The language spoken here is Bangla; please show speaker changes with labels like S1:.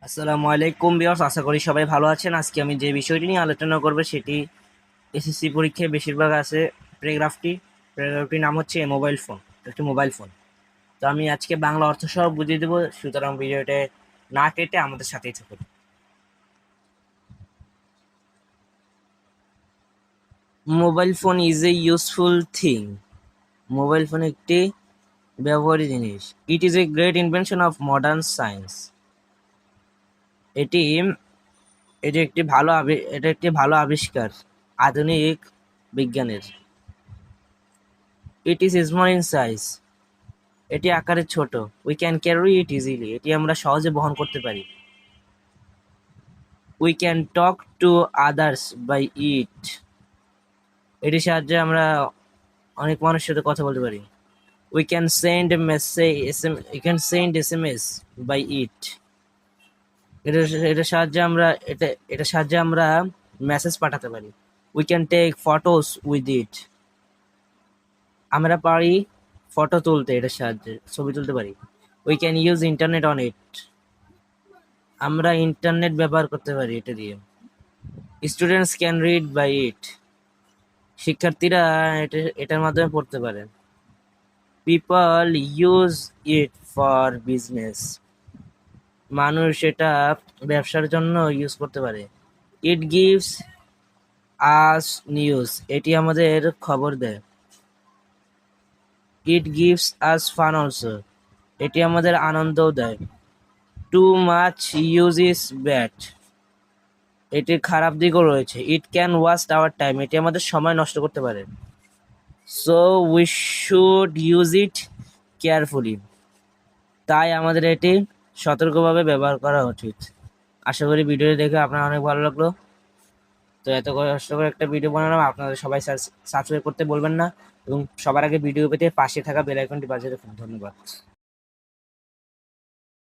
S1: আসসালামু আলাইকুম ভিউয়ার্স, আশা করি সবাই ভালো আছেন। আজকে আমি যে বিষয়টি নিয়ে আলোচনা করব সেটি এসএসসি পরীক্ষায় বেশিরভাগ আছে। প্যারাগ্রাফটির নাম হচ্ছে মোবাইল ফোন, একটি মোবাইল ফোন। তো আমি আজকে বাংলা অর্থ সহ বুঝিয়ে দেবো, সুতরাং ভিডিওটা না কেটে আমাদের সাথেই থাকুন। Mobile phone is a useful thing. Mobile phone একটি ব্যবহারী জিনিস। It is a great invention of modern science. এটি এটা একটি ভালো আবিষ্কার আধুনিক বিজ্ঞানের। It is small in size. এটি আকারে ছোট। We can carry it easily. এটি আমরা সহজে বহন করতে পারি। We can talk to others by it. এটির সাহায্যে আমরা অনেক মানুষের সাথে কথা বলতে পারি। We can send SMS by ইট। এটা সাহায্যে আমরা মেসেজ পাঠাতে পারি। We can take photos with it. আমরা পারি ফটো তুলতে, এটার সাহায্যে ছবি তুলতে পারি। We can use internet on it. আমরা ইন্টারনেট ব্যবহার করতে পারি এটা দিয়ে। Students can read by it. শিক্ষার্থীরা এটার মাধ্যমে পড়তে পারে। People use it for business. মানুষ এটা ব্যবসার জন্য ইউজ করতে পারে। It gives us news. এটি আমাদের খবর দেয়। It gives us fun also. এটি আমাদের আনন্দও দেয়। Too much use is bad. এটির খারাপ দিকও রয়েছে। It can waste our time. এটি আমাদের সময় নষ্ট করতে পারে। So we should use it carefully. তাই আমাদের এটি সতর্কভাবে ব্যবহার করা উচিত। আশা করি ভিডিওটি দেখে আপনার অনেক ভালো লাগলো। তো এত কষ্ট করে একটা ভিডিও বানালাম, আপনাদের সবাই সাবস্ক্রাইব করতে বলবেন না এবং সবার আগে ভিডিও পেতে পাশে থাকা বেল আইকনটি বাজিয়ে রাখুন। ধন্যবাদ।